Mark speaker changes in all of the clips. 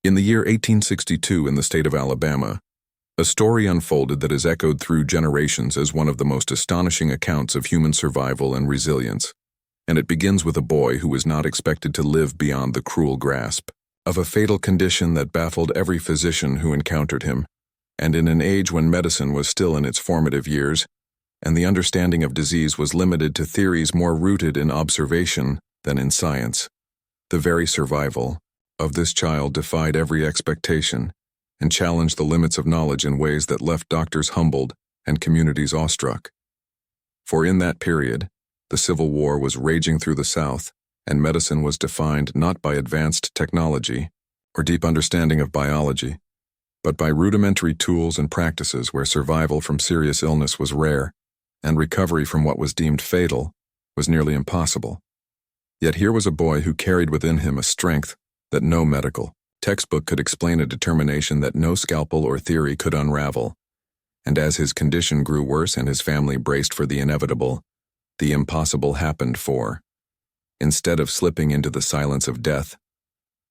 Speaker 1: In the year 1862 in the state of Alabama, a story unfolded that is echoed through generations as one of the most astonishing accounts of human survival and resilience. And it begins with a boy who was not expected to live beyond the cruel grasp of a fatal condition that baffled every physician who encountered him, and in an age when medicine was still in its formative years, and the understanding of disease was limited to theories more rooted in observation than in science. The very survival of this child defied every expectation and challenged the limits of knowledge in ways that left doctors humbled and communities awestruck. For in that period, the Civil War was raging through the South, and medicine was defined not by advanced technology or deep understanding of biology, but by rudimentary tools and practices where survival from serious illness was rare and recovery from what was deemed fatal was nearly impossible. Yet here was a boy who carried within him a strength that no medical textbook could explain, a determination that no scalpel or theory could unravel. And as his condition grew worse and his family braced for the inevitable, the impossible happened, for instead of slipping into the silence of death,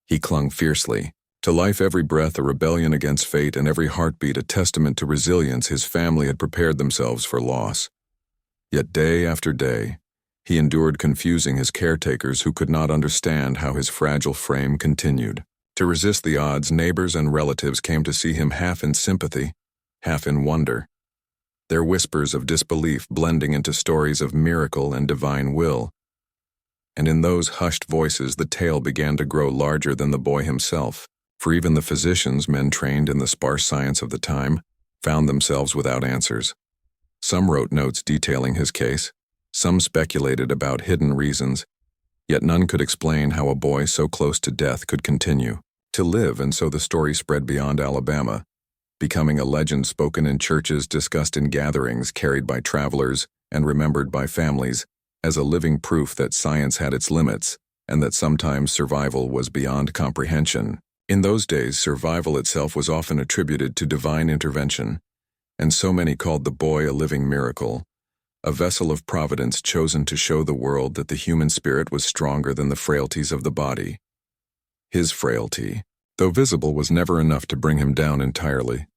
Speaker 1: he clung fiercely to life, every breath a rebellion against fate and every heartbeat a testament to resilience. His family had prepared themselves for loss. Yet day after day, he endured, confusing his caretakers who could not understand how his fragile frame continued to resist the odds. Neighbors and relatives came to see him, half in sympathy, half in wonder, their whispers of disbelief blending into stories of miracle and divine will. And in those hushed voices the tale began to grow larger than the boy himself, for even the physicians, men trained in the sparse science of the time, found themselves without answers. Some wrote notes detailing his case, some speculated about hidden reasons, yet none could explain how a boy so close to death could continue to live. And so the story spread beyond Alabama, becoming a legend spoken in churches, discussed in gatherings, carried by travelers, and remembered by families as a living proof that science had its limits and that sometimes survival was beyond comprehension. In those days, survival itself was often attributed to divine intervention, and so many called the boy a living miracle, a vessel of providence chosen to show the world that the human spirit was stronger than the frailties of the body. His frailty, though visible, was never enough to bring him down entirely,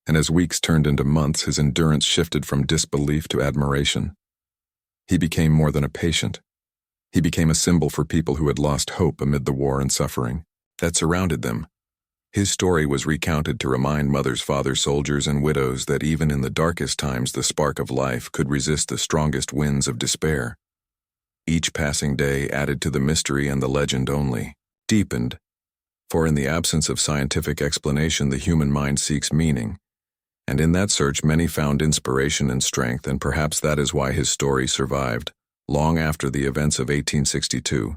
Speaker 1: and as weeks turned into months, his endurance shifted from disbelief to admiration. He became more than a patient. He became a symbol for people who had lost hope amid the war and suffering that surrounded them. His story was recounted to remind mothers, fathers, soldiers, and widows that even in the darkest times the spark of life could resist the strongest winds of despair. Each passing day added to the mystery, and the legend only deepened. For in the absence of scientific explanation, the human mind seeks meaning, and in that search many found inspiration and strength, and perhaps that is why his story survived long after the events of 1862.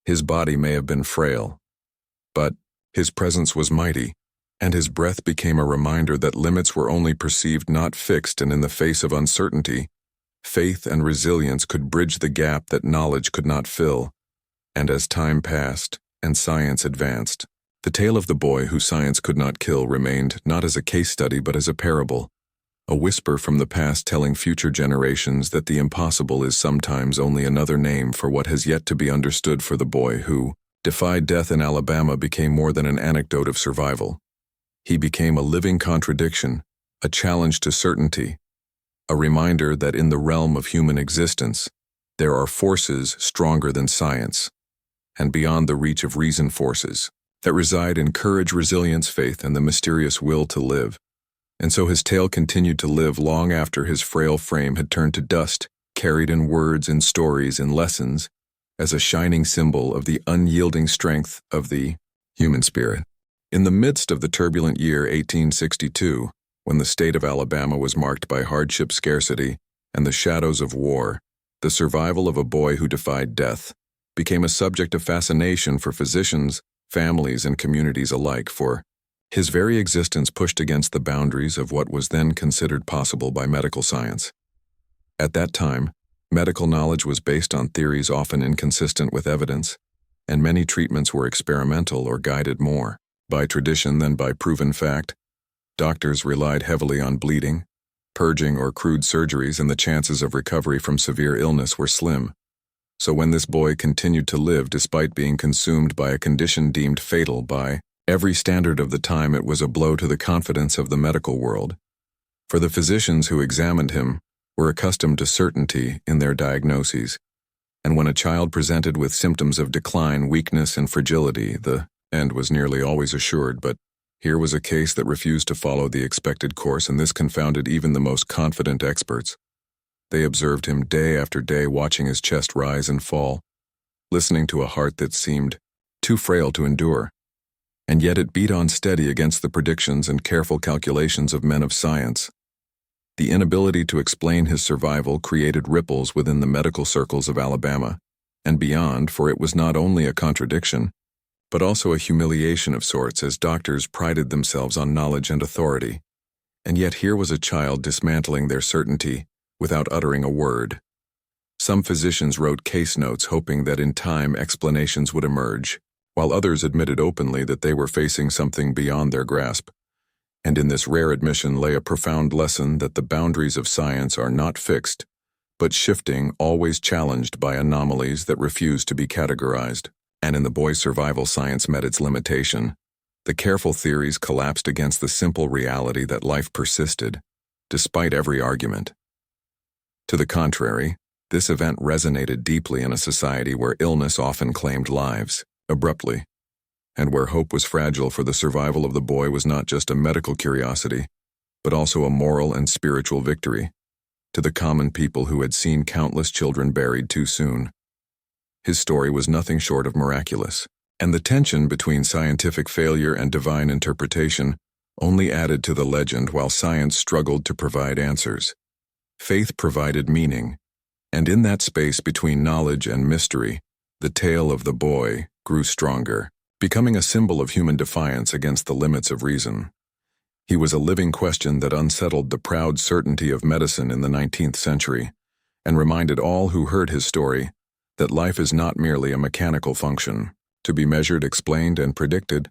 Speaker 1: His body may have been frail, but his presence was mighty, and his breath became a reminder that limits were only perceived, not fixed, and in the face of uncertainty, faith and resilience could bridge the gap that knowledge could not fill. And as time passed and science advanced, the tale of the boy who science could not kill remained not as a case study but as a parable, a whisper from the past telling future generations that the impossible is sometimes only another name for what has yet to be understood. For the boy who defied death in Alabama became more than an anecdote of survival. He became a living contradiction, a challenge to certainty, a reminder that in the realm of human existence, there are forces stronger than science, and beyond the reach of reason, forces that reside in courage, resilience, faith, and the mysterious will to live. And so his tale continued to live long after his frail frame had turned to dust, carried in words, in stories, in lessons, as a shining symbol of the unyielding strength of the human spirit. In the midst of the turbulent year 1862, when the state of Alabama was marked by hardship, scarcity, and the shadows of war, the survival of a boy who defied death became a subject of fascination for physicians, families, and communities alike, for his very existence pushed against the boundaries of what was then considered possible by medical science. At that time, medical knowledge was based on theories often inconsistent with evidence, and many treatments were experimental or guided more by tradition than by proven fact. Doctors relied heavily on bleeding, purging, or crude surgeries, and the chances of recovery from severe illness were slim. So when this boy continued to live despite being consumed by a condition deemed fatal by Every standard of the time, it was a blow to the confidence of the medical world. For the physicians who examined him were accustomed to certainty in their diagnoses, and when a child presented with symptoms of decline, weakness, and fragility, the end was nearly always assured. But here was a case that refused to follow the expected course, and this confounded even the most confident experts. They observed him day after day, watching his chest rise and fall, listening to a heart that seemed too frail to endure. And yet it beat on steady against the predictions and careful calculations of men of science. The inability to explain his survival created ripples within the medical circles of Alabama and beyond, for it was not only a contradiction, but also a humiliation of sorts, as doctors prided themselves on knowledge and authority. And yet here was a child dismantling their certainty without uttering a word. Some physicians wrote case notes hoping that in time explanations would emerge, while others admitted openly that they were facing something beyond their grasp. And in this rare admission lay a profound lesson that the boundaries of science are not fixed, but shifting, always challenged by anomalies that refuse to be categorized. And in the boy's survival, science met its limitation. The careful theories collapsed against the simple reality that life persisted, despite every argument. To the contrary, this event resonated deeply in a society where illness often claimed lives, abruptly, and where hope was fragile. For the survival of the boy was not just a medical curiosity, but also a moral and spiritual victory to the common people who had seen countless children buried too soon. His story was nothing short of miraculous, and the tension between scientific failure and divine interpretation only added to the legend. While science struggled to provide answers, faith provided meaning, and in that space between knowledge and mystery, the tale of the boy grew stronger, becoming a symbol of human defiance against the limits of reason. He was a living question that unsettled the proud certainty of medicine in the 19th century, and reminded all who heard his story that life is not merely a mechanical function, to be measured, explained, and predicted,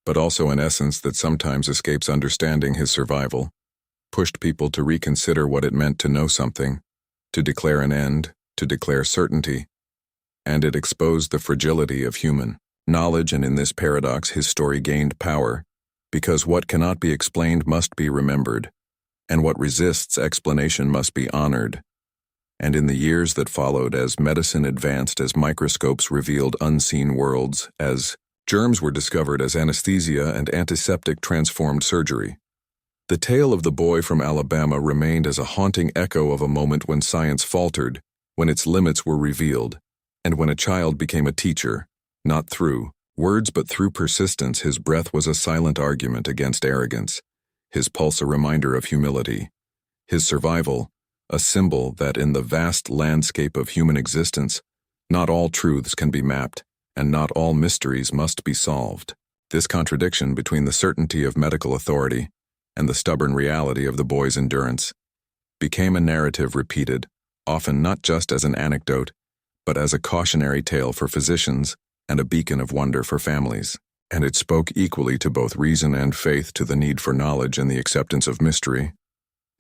Speaker 1: but also an essence that sometimes escapes understanding. His survival pushed people to reconsider what it meant to know something, to declare an end, to declare certainty, and it exposed the fragility of human knowledge. And in this paradox, his story gained power, because what cannot be explained must be remembered, and what resists explanation must be honored. And in the years that followed, as medicine advanced, as microscopes revealed unseen worlds, as germs were discovered, as anesthesia and antiseptic transformed surgery, the tale of the boy from Alabama remained as a haunting echo of a moment when science faltered, when its limits were revealed, and when a child became a teacher, not through words but through persistence. His breath was a silent argument against arrogance, his pulse a reminder of humility, his survival a symbol that in the vast landscape of human existence, not all truths can be mapped, and not all mysteries must be solved. This contradiction between the certainty of medical authority and the stubborn reality of the boy's endurance became a narrative repeated, often not just as an anecdote, but as a cautionary tale for physicians and a beacon of wonder for families. And it spoke equally to both reason and faith, to the need for knowledge and the acceptance of mystery.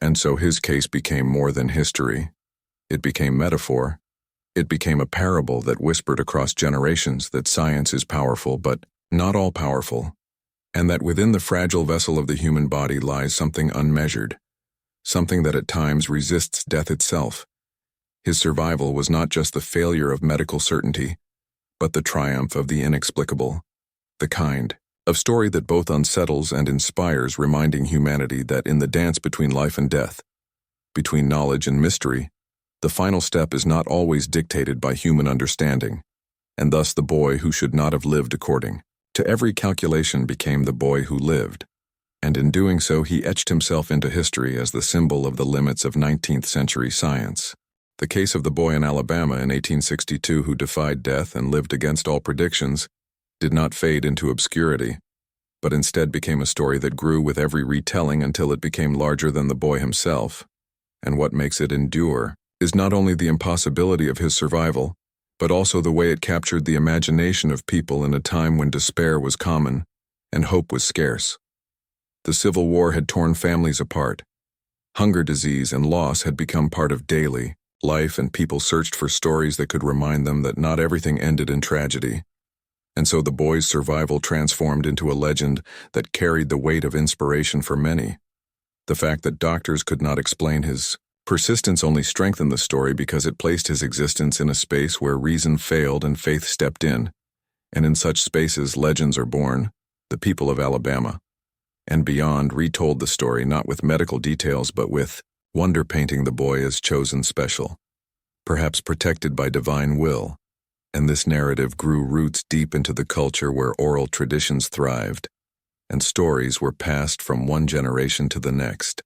Speaker 1: And so his case became more than history. It became metaphor. It became a parable that whispered across generations that science is powerful, but not all-powerful, and that within the fragile vessel of the human body lies something unmeasured, something that at times resists death itself. His survival was not just the failure of medical certainty, but the triumph of the inexplicable, the kind of story that both unsettles and inspires, reminding humanity that in the dance between life and death, between knowledge and mystery, the final step is not always dictated by human understanding, and thus the boy who should not have lived according to every calculation became the boy who lived, and in doing so he etched himself into history as the symbol of the limits of 19th century science. The case of the boy in Alabama in 1862 who defied death and lived against all predictions did not fade into obscurity, but instead became a story that grew with every retelling until it became larger than the boy himself. And what makes it endure is not only the impossibility of his survival, but also the way it captured the imagination of people in a time when despair was common and hope was scarce. The Civil War had torn families apart. Hunger, disease, and loss had become part of daily life, and people searched for stories that could remind them that not everything ended in tragedy. And so the boy's survival transformed into a legend that carried the weight of inspiration for many. The fact that doctors could not explain his persistence only strengthened the story because it placed his existence in a space where reason failed and faith stepped in. And in such spaces, legends are born. The people of Alabama and beyond retold the story not with medical details but with wonder, painting the boy as chosen special, perhaps protected by divine will. And this narrative grew roots deep into the culture where oral traditions thrived, and stories were passed from one generation to the next,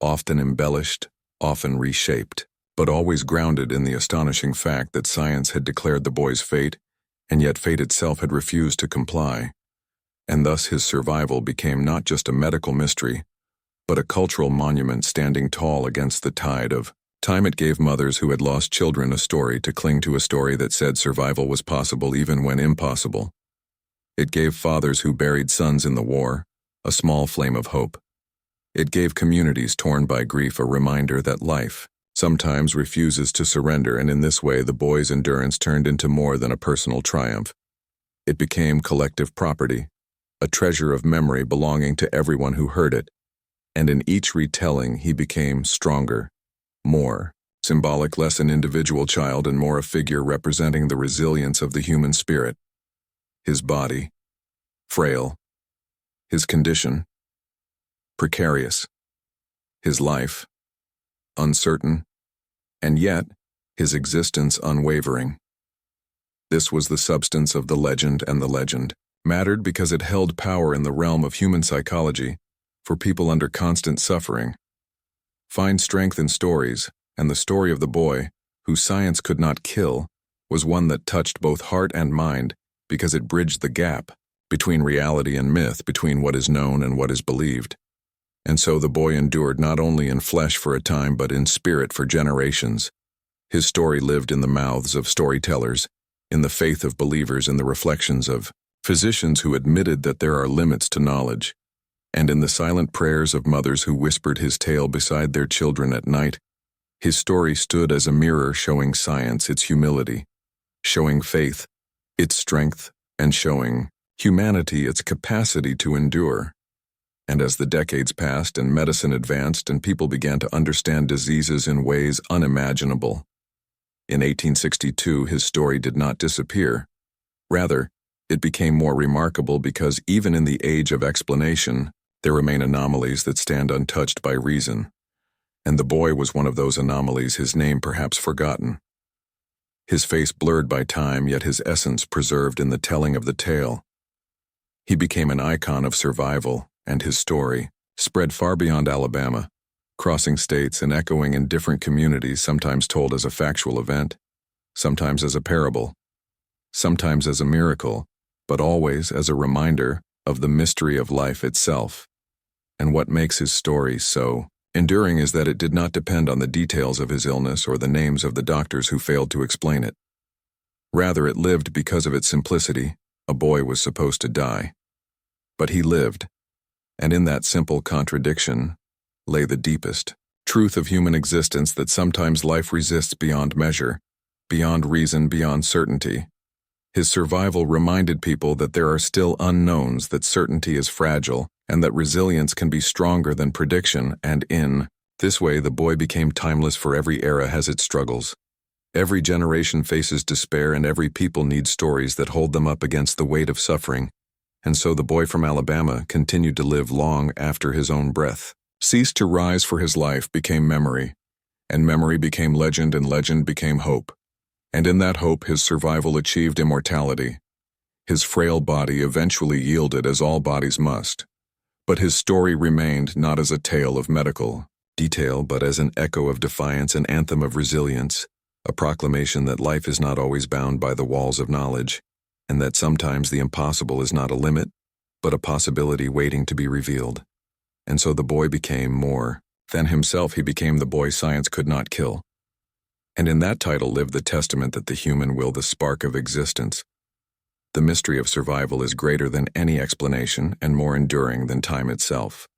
Speaker 1: often embellished, often reshaped, but always grounded in the astonishing fact that science had declared the boy's fate, and yet fate itself had refused to comply. And thus his survival became not just a medical mystery, but a cultural monument standing tall against the tide of time. It gave mothers who had lost children a story to cling to, a story that said survival was possible even when impossible. It gave fathers who buried sons in the war a small flame of hope. It gave communities torn by grief a reminder that life sometimes refuses to surrender, and in this way the boy's endurance turned into more than a personal triumph. It became collective property, a treasure of memory belonging to everyone who heard it, and in each retelling he became stronger, more symbolic, less an individual child and more a figure representing the resilience of the human spirit. His body, frail. His condition, precarious. His life, uncertain. And yet, his existence unwavering. This was the substance of the legend, and the legend mattered because it held power in the realm of human psychology for people under constant suffering. Find strength in stories, and the story of the boy, who science could not kill, was one that touched both heart and mind because it bridged the gap between reality and myth, between what is known and what is believed. And so the boy endured not only in flesh for a time but in spirit for generations. His story lived in the mouths of storytellers, in the faith of believers, in the reflections of physicians who admitted that there are limits to knowledge, and in the silent prayers of mothers who whispered his tale beside their children at night. His story stood as a mirror showing science its humility, showing faith its strength, and showing humanity its capacity to endure. And as the decades passed and medicine advanced and people began to understand diseases in ways unimaginable, in 1862 his story did not disappear. Rather, it became more remarkable because even in the age of explanation, there remain anomalies that stand untouched by reason. And the boy was one of those anomalies, his name perhaps forgotten. His face blurred by time, yet his essence preserved in the telling of the tale. He became an icon of survival, and his story spread far beyond Alabama, crossing states and echoing in different communities, sometimes told as a factual event, sometimes as a parable, sometimes as a miracle, but always as a reminder of the mystery of life itself. And what makes his story so enduring is that it did not depend on the details of his illness or the names of the doctors who failed to explain it. Rather, it lived because of its simplicity. A boy was supposed to die, but he lived. And in that simple contradiction lay the deepest truth of human existence, that sometimes life resists beyond measure, beyond reason, beyond certainty. His survival reminded people that there are still unknowns, that certainty is fragile, and that resilience can be stronger than prediction, and in this way the boy became timeless, for every era has its struggles. Every generation faces despair, and every people needs stories that hold them up against the weight of suffering. And so the boy from Alabama continued to live long after his own breath ceased to rise, for his life became memory, and memory became legend, and legend became hope. And in that hope his survival achieved immortality. His frail body eventually yielded, as all bodies must. But his story remained not as a tale of medical detail, but as an echo of defiance, an anthem of resilience, a proclamation that life is not always bound by the walls of knowledge, and that sometimes the impossible is not a limit, but a possibility waiting to be revealed. And so the boy became more than himself. He became the boy science could not kill. And in that title lived the testament that the human will, the spark of existence. The mystery of survival is greater than any explanation and more enduring than time itself.